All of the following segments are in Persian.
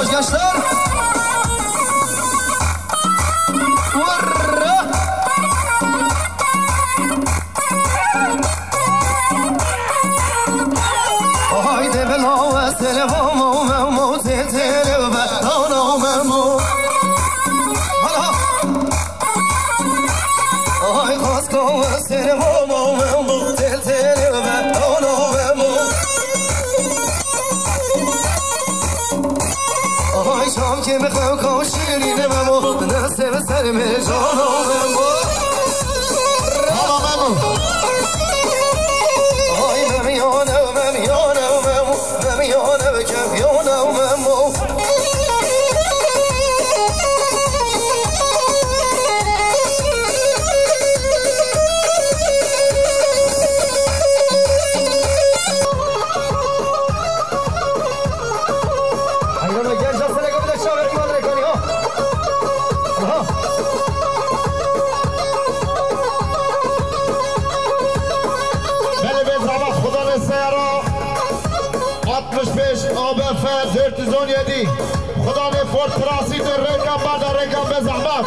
yavaş gençler. Vurra. Haydi bela ve telefomu memu titiri ve ana memu. Ay kasko ve telefomu memu titiri ve ana memu. Ay şam kimi kavka şirini memu nasıl sermi cana memu. Ana memu. Ay memu yana memu yana memu memu yana kef yana memu. ABF 417 خدا نفورت تراسی در رقم بعد رقم به زحمت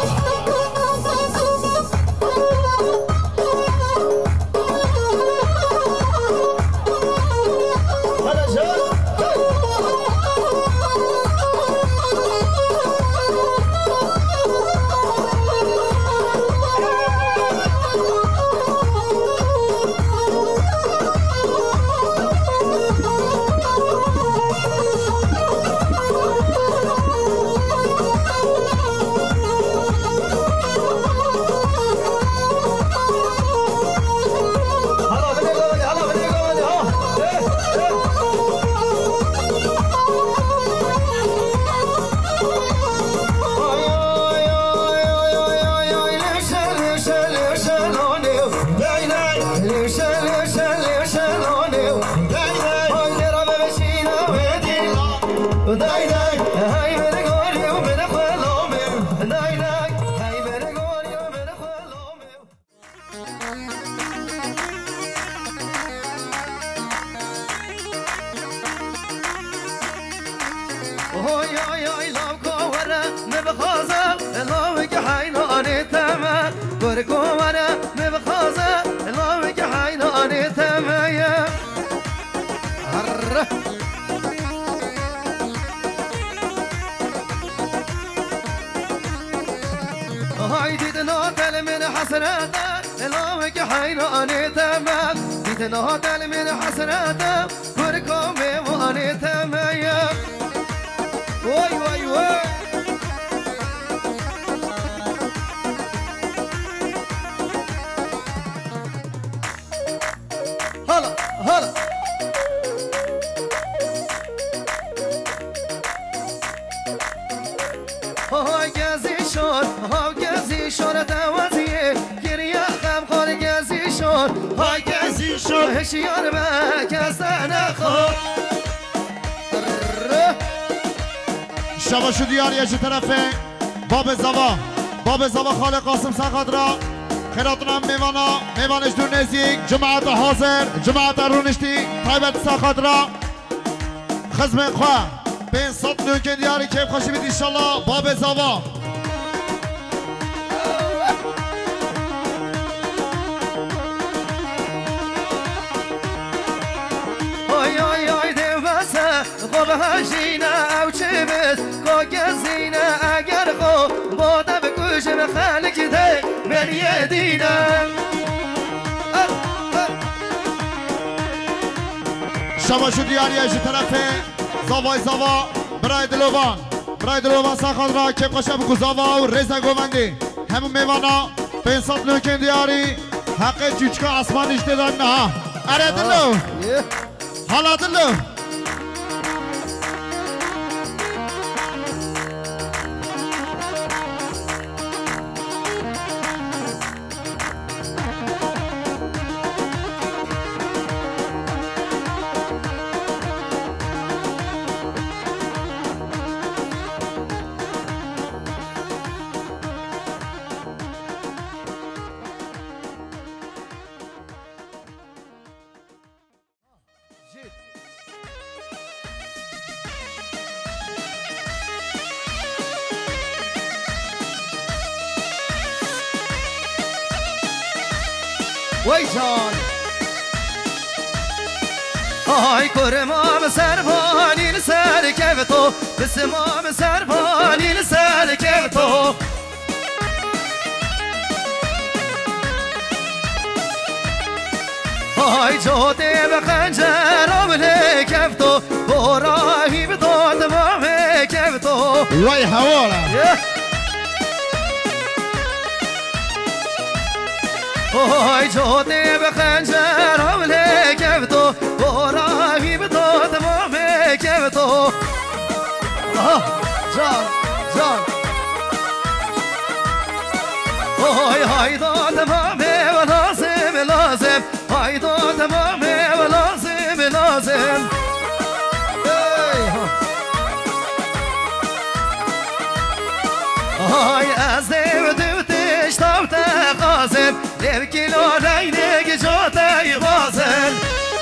نهادل من حسناته بركم واني تمايا وي وي وي هلا هلا هاي جازي شور هاي جازي شور دوازيه كريا خم خور جازي شور هاي هشيار ما كسنا خو شباشو دیاریه چه طرفه باب زوا خالق قاسم سخادرا خیراتونم میوانش دور نزدیک جماعت حاضر جماعت رونشتی طیبت سخادرا خزم خواه بین صد نوکه دیاری که خوشی بید انشالله باب زوا خوب هشینه او چه بس که گزینه اگر خو باده بکشم خلق ده من یه دینم شباشو دیاریه چه طرفه زوا برای دلوان سخان را که قشه بکو زوا و ریزه گومندی همون میوانا به انصاف نوکن دیاری حق چوچکا اسمان اشته دار نه اره دلو حالا دلو وای جان آی کرمام سربانی سر که تو بسمام سربانی سر که تو آی جوده به خنجرم لکف تو براهی به داد مام کف تو وای حوالا آی جوده به خنجرم لکف تو براهی به داد مام کف تو جان جان آی های داد مام و لازم لازم های داد مام و لازم لازم آی از دیو دوتش تاب تقازم لیو کلو نینه جاتای بازم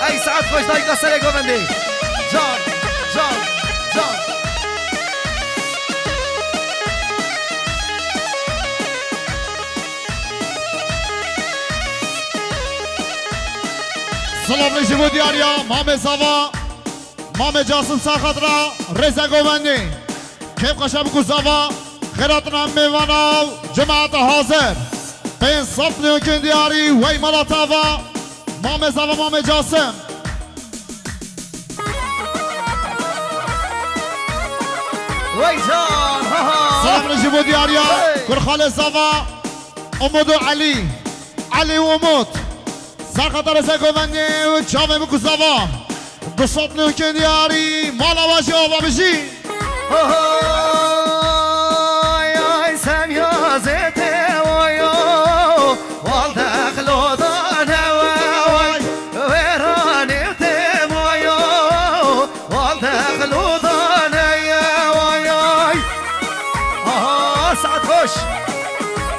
ای ساعت خوش دای قصر گوندی جان جان جان سلام رژیم دیاریا مام زاوا مام جاسم ساخدرا رضا گوندی کیف قشب کو زاوا خیراتنا میوانا جماعت حاضر بین صف نیوکن دیاری وی ملاتاوا مام زاوا مام جاسم وی جان سلام رژیم دیاریا کرخال زاوا امود و علی علی و امود سرخط رزا گوندی و چاوه بکو زاوا دو صف نیوکن دیاری مالا واجی آوا بشی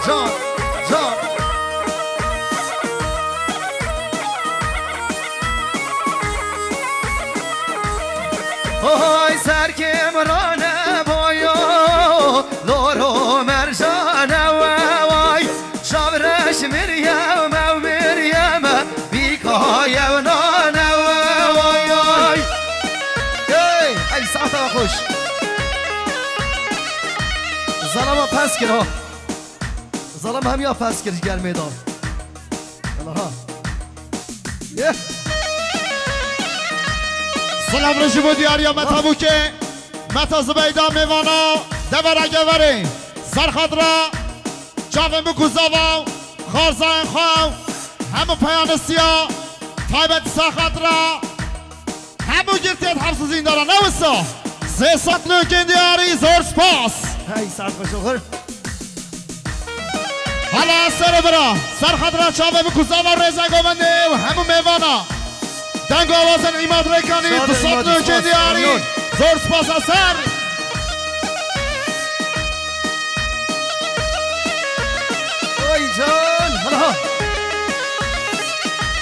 جان جان آی سرکم رانه بایا لورو مرجانه وای شابرش مریم و مریم بیکای و نانه وای ای ساعت خوش ظلم پس کرا ظلم هم یا پس کرد گر میدان سلام رژیم دیاریا متابو که متا زبیدا میوانا دورگه وری سرخدرا جاوه بکو زاوا خارزان خواو همو پیان سیا تایبت سرخدرا همو گرتید حبس زیندارا نوستا سه سات نوکن دیاری زور سپاس ای ساعت خوش حالا سر برا سرخدرا چاوه بکو زاوا رزا گوونده و همو میوانا دنگ آوازن ایماد ریکانی تو سات نوکن دیاری زور سپاس اثر ای جان حالا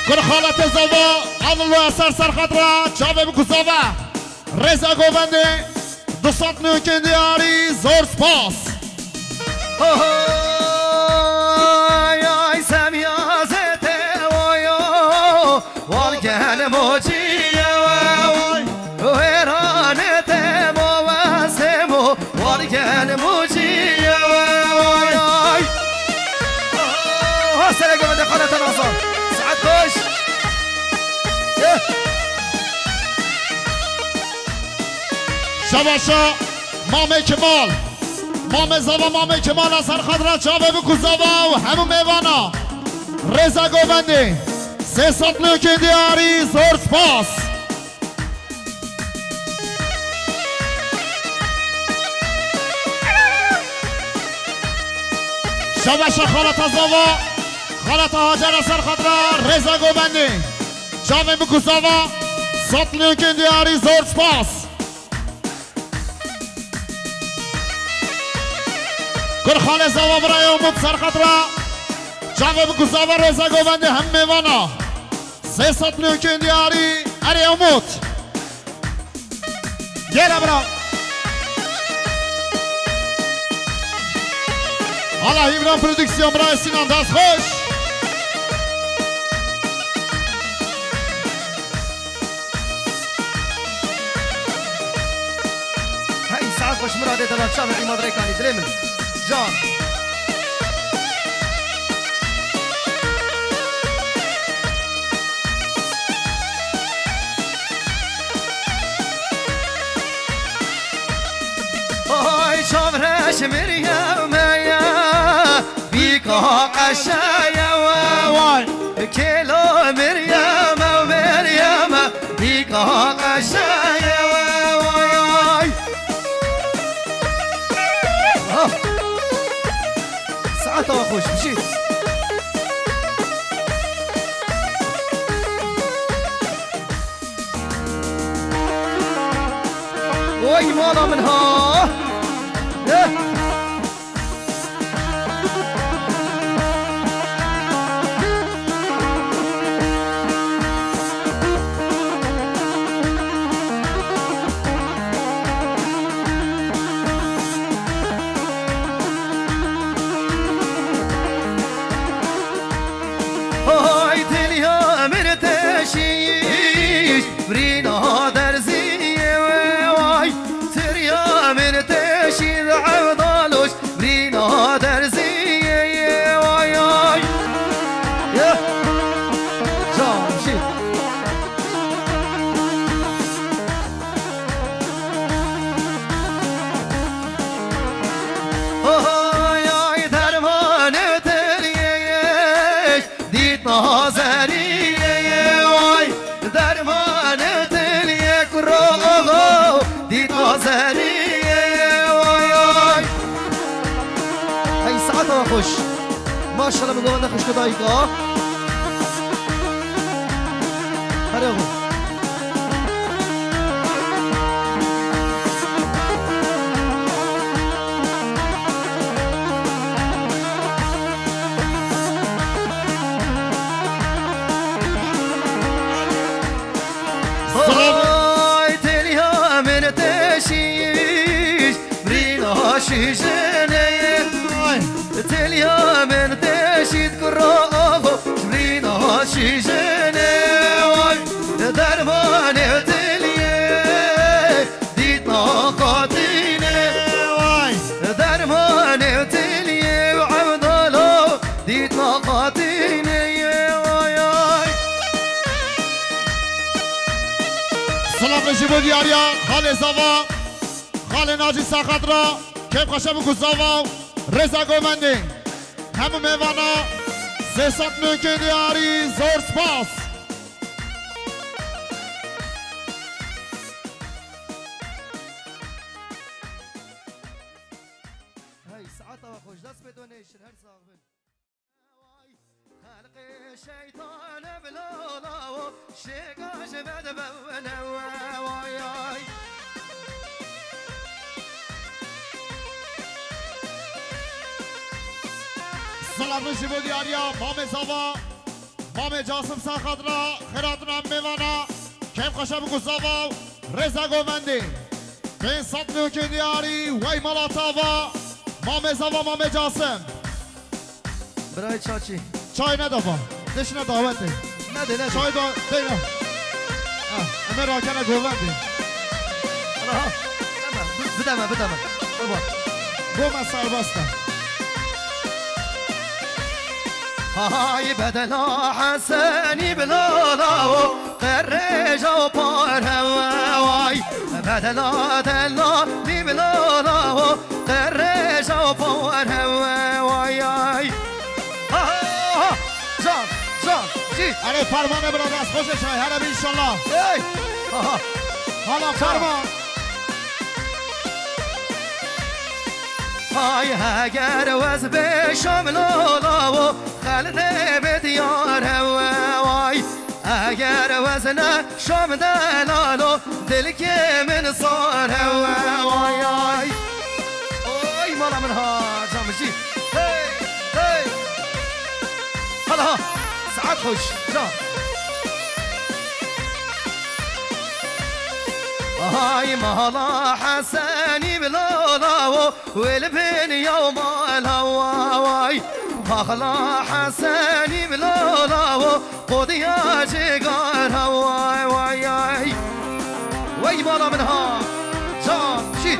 کن خالت زاوا اول و اثر سرخدرا چاوه بکو زاوا رزا گوونده دو سات نوکن دیاری زور سپاس ای سمیازت وایو والگل موجیه و هرانت مواسم و والگل موجیه وای حسنه گوونده خالت ناصر ساعت خوش شباشا مام کمال مام زاوا مام کمال از سرخدرا چاوه بکو زاوا و همو میوانا رزا گوونده سه سات نوکن دیاری زور سپاس شباشا خالت زاوا خالت هاجر از سرخدرا رزا گوونده چاوه بکو زاوا سات نوکن دیاری زور سپاس کن خال زاوا برای امود سرخدرا چاوه بکو زاوا رزا گوونده هم میوانا سه سات نوکن دیاری اری امود گیره برا حالا هیبران پرودکسیون برای سینان دست خوش خوش مرادي دلال شامعي مدريكاني دليمن جان شامرش مريم يا بيكا قشايا واي كيلو مريم ومريم بيكا قشايا واي ساعات واخوش مشيت وي مالا منها خوش ماشاءالله میگم خوش کدایی کا هره آقا سلام تلیا من تشیش برینا شیشنه تليا من تشيد كراغو جبرينا شيجني واي درماني تليا ديتنا قاتيني واي درماني تليا وعبدالو ديتنا قاتيني واي سلام نجيبو دياريا خالي زاوا خالي ناجي ساخدرا كيف خشبكو زاوا رضا گومندی همه میوانا 300 نوکه دیاری زور سپاس هاي ساعتها خوش دست بدونيشن هر صاحبن خلق الشيطان بلولا وشيقاش بدبونا واي سلام نجیبو دیاریا مام زاوا مام جاسم ساخدرا خیراتنا میوانا کم خشبکو زاوا رضا گومندی 500 نوکه دیاری وی ملاتاوا مام زاوا مام جاسم برای چاچی چای ندافا دشنه دعوته نده چای دا دینا امه راکنه گومندی بدمه بابا گومه سربسته هاي بدلا حسني بلالا قرج وبارها واي بدلا دلا لي بلالا قرج وبارها واي جان جي اره فرمانه برادرز خوش شای هر ان شاء الله ای حالا فرمان هاي هاجر وز بشملالا و خلد بديار هواي هاجر وزنا شام دلالو دلك من صار هواي اوي مالا منها جامجي هي هي هلا ساعات خوش جام هاي مالا حسني بلالا والبن يوم الهواي مالا حسني بلالا قضيا جيقار هواي وي مالا منها جان شيت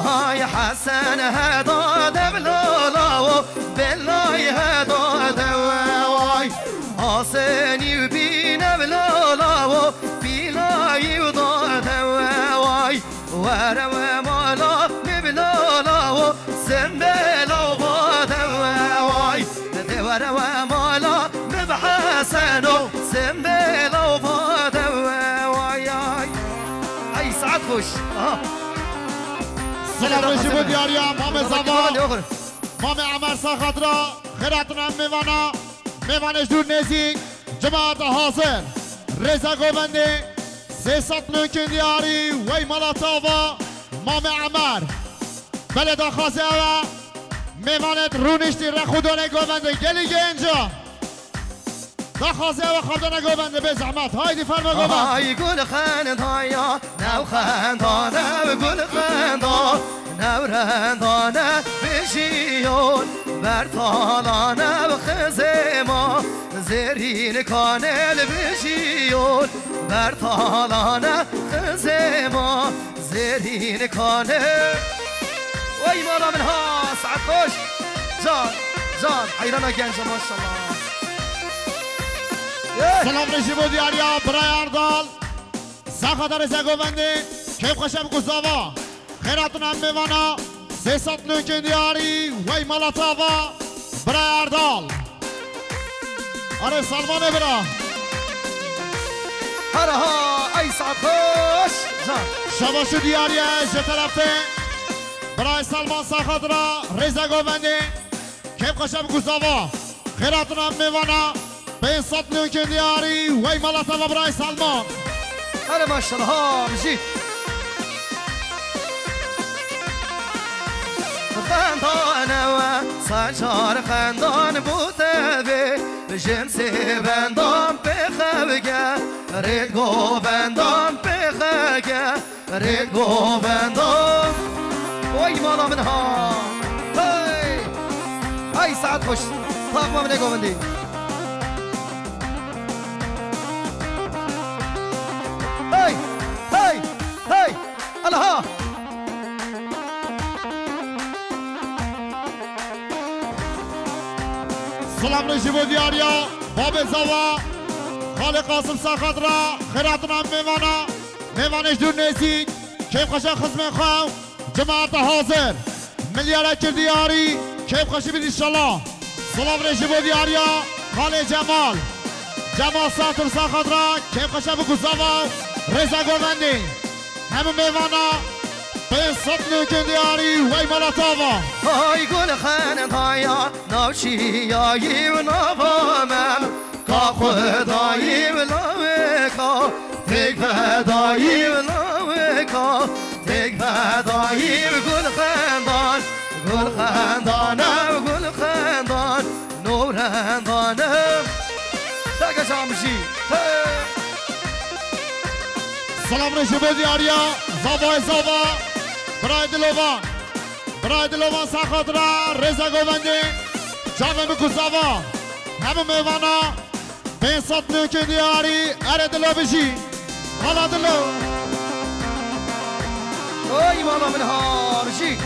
هاي حسن هدا دبلالا بالله هدا دواي حسني وبين بلالا بلاي وضا دواي ورا مالا ببلالا سنبلا وضواي ورا مالا بحسنو سنبلا وضواي اي سعد خوش سلام رجب دیاریا مام زبا مام عمر ساخدرا خیراتنا میوانش دور نزیک جماعت حاضر رضا گوبندی 300 ممکن دیاری وی ملاتاوا مام عمر بلد خازه و میوانت رونشتی رخودانه گوبنده گلی اینجا دخازه و خودانه گوبنده به زحمت هایدی فرما گوبند های گل خند هایا نو خندانه و گل خندان نو رندانه بشیون بر تالانه و خزما زرین کانل بشیون بر تالانه خزما زرین کانل وای مالا من ها سعد خوش جان حیرانا گنجا ماشاءالله سلام رجب دیاریا برای اردال ساخدر زگوبندی کیف خوشم گزاوا خیراتون هم میوانا 300 ممکن دیاری وی ملاتاوا برای اردال آره سلمانه برا هره ها ای سعد خوش شباشو دیاریه جه طرفه برای سلمان ساخدرا رضا گوبندی کیف خوشم گزاوا خیراتون هم میوانا 500 ممکن دیاری وی ملاتاوا برای سلمان هره ماشاءالله ها مجید خندان و سجار خندان بوده به جنسی بندان بخوگه رید گوبندان بخوگه رید گوبندان وای مالا من ها ای سعد خوش طاق ما من گوبندی هی الله ها سلام رجب دیاریا باب زوا خال قاسم ساخدرا خیراتون هم میوانش دور نزیک کیف خوشا خزم خواه جماعت حاضر ملیاره کر دیاری کیف خوشی بید انشالله سلام رجب دیاریا خال جمال ساتر ساخدرا کیف خوشا بگو زوا رضا گوبندی همه میوانا 500 ممکن دیاری وی ملاتاوا های گل خند هایا نوشیایی و نوامم کا خدایی و نوکا تک فدایی و نوکا تک فدایی و گل خندانه و گل خندان نورندانه شاگه شامشی سلام رجب دیاریا زابا برای دلوان ساخدرا رضا گوبندی جامعه بکو زابا همه میوانا 500 ممکن دیاری اره دلو بشی حالا دلو وای مالا من ها بشی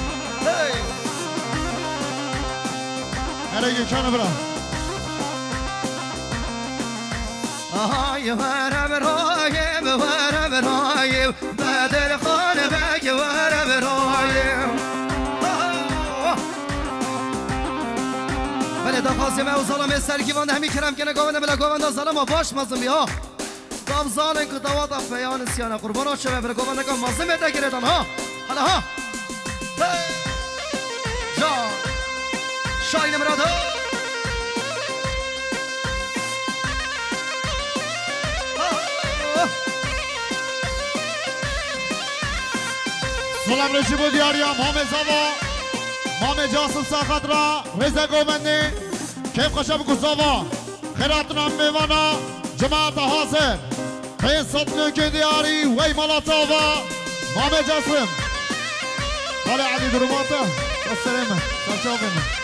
اره گیچانه برا آهای وره برایم بدل خانه بگه وره برایم بله دا خواستیم او ظالم سرگیوان همی کرم که نگاونه بلا گوانده ظالم و باش مزم یا دام ظالم که دواد افیان سیانه قربانا شوه بلا گوانده که مزم بده گردن ها حالا ها جان شاین مرادا سلام رجب دیاریا مام جاسم ساخدرا رضا گوبندی کیف خوشا بگو زوا خیراتون هم میوانا جماعت حاضر 500 ممکن دیاری وی ملاتاوا مام جاسم حالا علی دروماتا سلامه سلام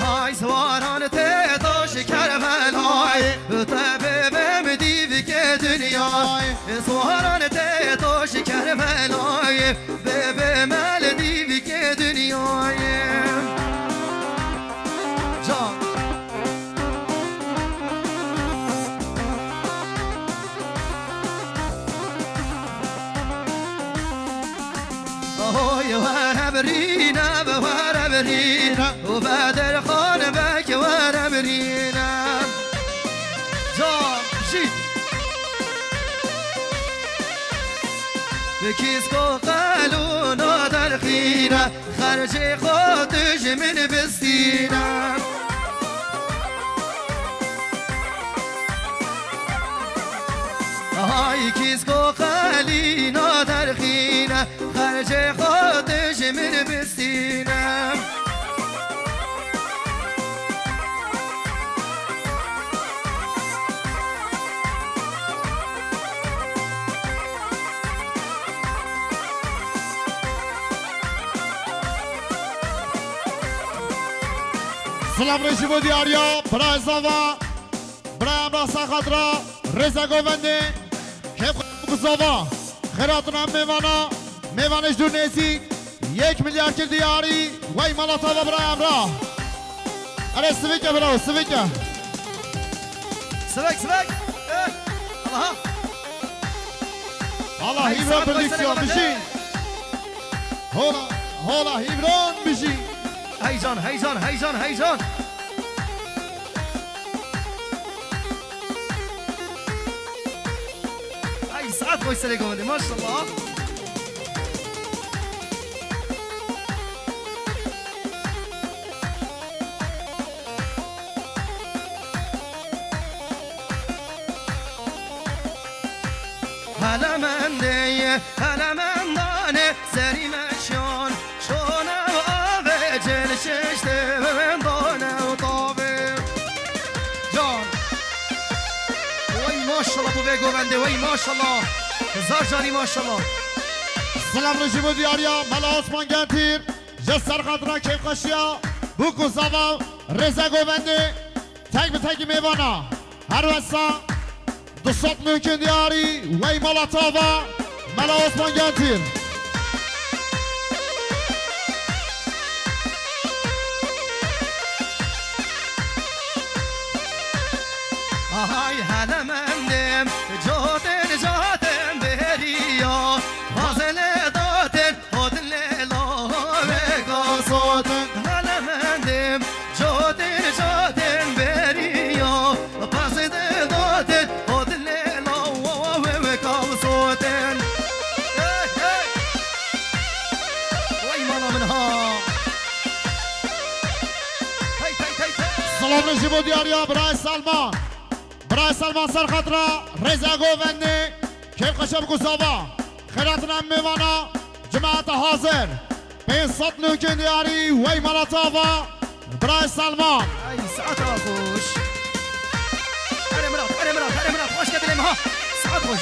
های سواران تیتا شکر منای بطبه سوهران تو شکر ملای به مل دیوی که دنیای جان آهای ور برینه و ور برینه و بدر خانه بک ور برینه جان شید بکیز کو قلونا در خینه خرج خودش من بستینه آهای کیز کو قلینا در خینه خرج خودش من بستینه سلام رژیم و دیاریا برای زاوا برای امرا سخدرا رزا گوونده کم زاوا خیراتون هم میوانش دور نیزی 1 میلیارد که دیاری وی مالاتا و برای امرا اره سویکه براو سویکه سویک الله هیبران پردیکسیون بشین هولا هیبران بشین هیجان ای ساعت خوش سری گوده ماشاءالله هلا من دیه هلا من دانه سری مشان شونه و آبه جل ششته و من دانه و طابه جان وی ماشالله تو بگو بنده وی ماشالله هزار جانی ماشالله سلام رژیم و دیاریا ملا عثمان گنتیر جسر خاطران کیف خشیا بوکو زاوا رزا گوونده تک به تک میوانا هر وسا 200 ممکن دیاری وی مالا تاوا ملا عثمان گنتیر آهای هلا مندم جاتن بریا بازل داتن خودن لیلا بگا صوتن هلا مندم جاتن بریا بازل داتن خودن لیلا بگا صوتن وای مالا منها سلام رژیم و دیاریا برای سلمان سرخطرا رزا گوونده کیف خشب گزاوا خیراتن هم میوانا جماعت حاضر 500 ممکن دیاری وی مالا تاوا برای سلمان ای ساعت خوش اره مراد خوش کردیم ها ساعت خوش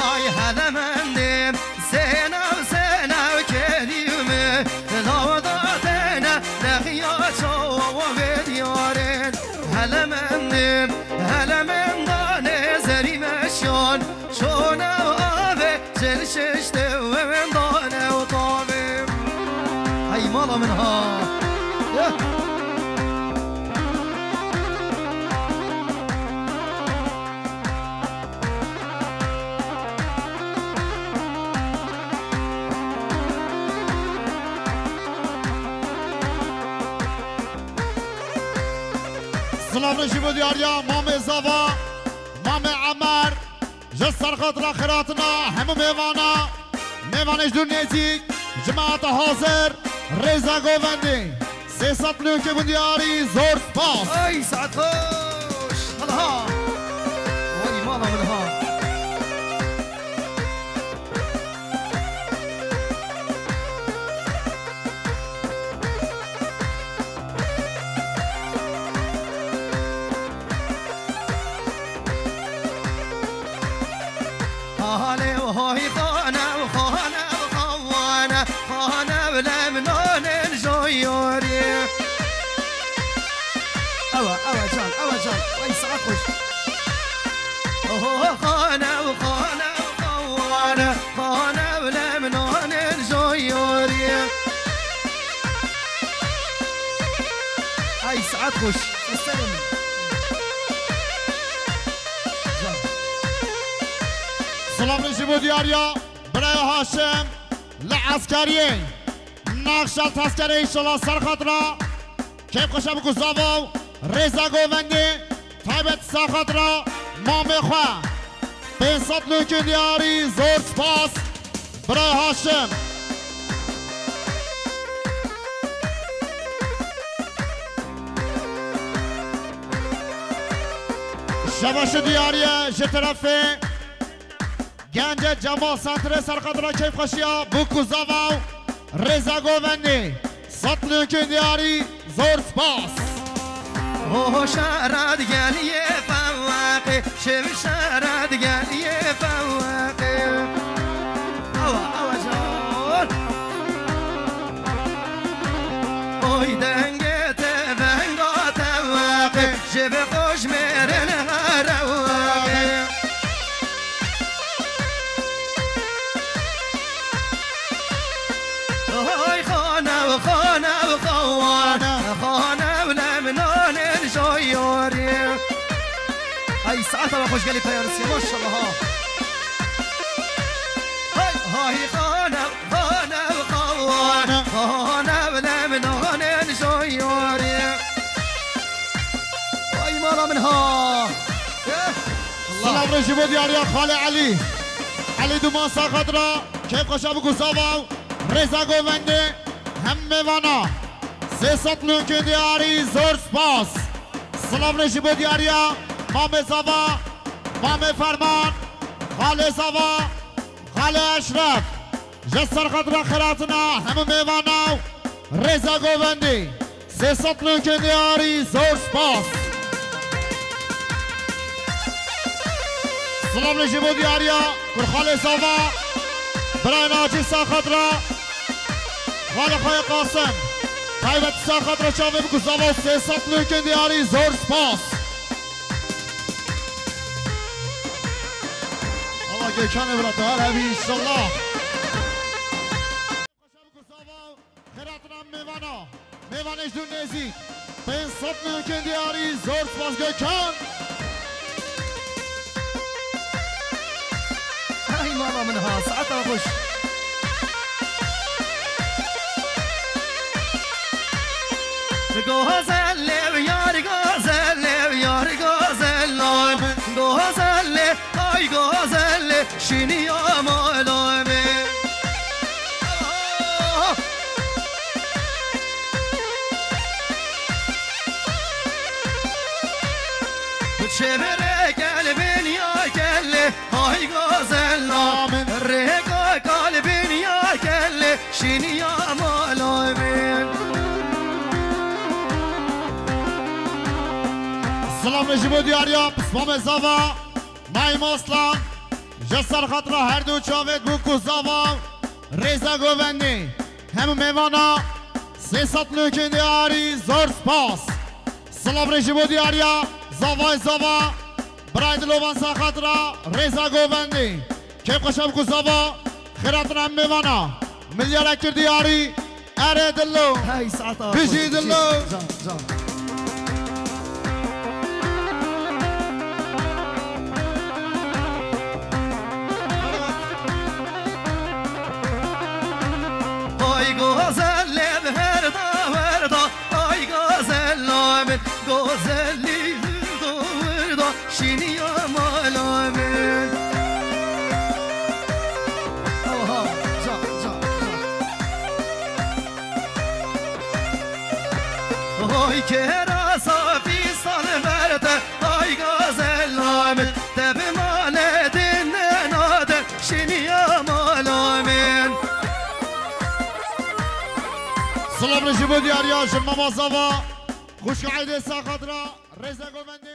های هلا مندم سنو کریمه داداتنه نخیاچو و بدیارن هلا من دانه زری مشیان شونه و آبه جلششته و من دانه و طابه ای مالا منها سلام رژیم و دیاریا مام زاوا مام عمر جسر خاطر خیراتنا همه میوانش دور نیزی جماعت حاضر رزا گوونده 300 ملوک بندیاری زور باس ای ساعت خوش هلا وای مالا منها حال جان وای ساعت خوش خانه و خانه و خوانه خانه و لمنان الجویوری ای ساعت خوش السلام سلام نجیب دیاریا برای هاشم لعسکریه نقشل تسکره ایشالا سرخطرا کیف خوشم گزاو رزا گوونده تایبت سرخطرا مامه خواه بینصد لوکن دیاری زور سپاس برای هاشم شباش دیاریه جه طرفه گنج جمال سنتر سرخطرا کیف خوشیا بوکو زاو رزا گوونده صد لوکن دیاری زور سپاس شرد گلی فواقی شب شرد گلی فواقی اوا جان اوی دنگت ونگات واقی شب خوش میرن غرواقی اوی خانه و خانه و خوانه خانه و لمنان الجویوری ای ساعتها خوش قلي فيارسي ما شاء الله هاي خانه خانه وخوانه خانه و لمنان الجویوری اي مالا منها سلام رجیب دیاریا خاله علی دومان ساخدرا کیف خوشم گزاو رزا گوونده همه وانا 300 لوکن دیاری زور سپاس سلام رجیب دیاریا مامه زاوا مامه فرمان خاله زاوا خاله اشرف جسر خدرا خیراتنا همه میوانا رزا گوونده 300 لوکن دیاری زور سپاس سلام رجیب دیاریا کل خاله زاوا برای ناجی ساخدرا خاله خواه قاسم تایبت ساخدرا چاوه بکو زاوا 300 لوکن دیاری زور سپاس الله گیکانه براتا هر همی ایشالله خیراتنم میوانش دون نزید 500 لوکن دیاری زور سپاس گیکان هاي ماما منها ساعتها خوش غزل ويار غزل ويار غزل غزل هاي غزل شني يا مالامي بتشبر قلبي يا قلبي هاي غزل رقا قلبي يا قلبي شني يا مالامي سلام نجیب دیاریا بسمام زاوا مایم اسلام جسر خطرا هر دو چاوید بوکو زاوا رزا گوونده همه میوانا 300 لوکن دیاری زور سپاس سلام نجیب دیاریا زاوا برای دلوان سا خطرا رزا گوونده کیف خوشم بکو زاوا خیراتنا هم میوانا ملیار اکر دیاری اره دلو بجی دلو غزل وردا ای غزل من غزلی وردا شینی یا مالامن اوها جا ای که راسا پیستان وردا ای غزل من تب مال دین ناد شینی یا مالامن سلام نجیب دیاریا جمع مازاوا خوش عیده ساخدرا رزا گوونده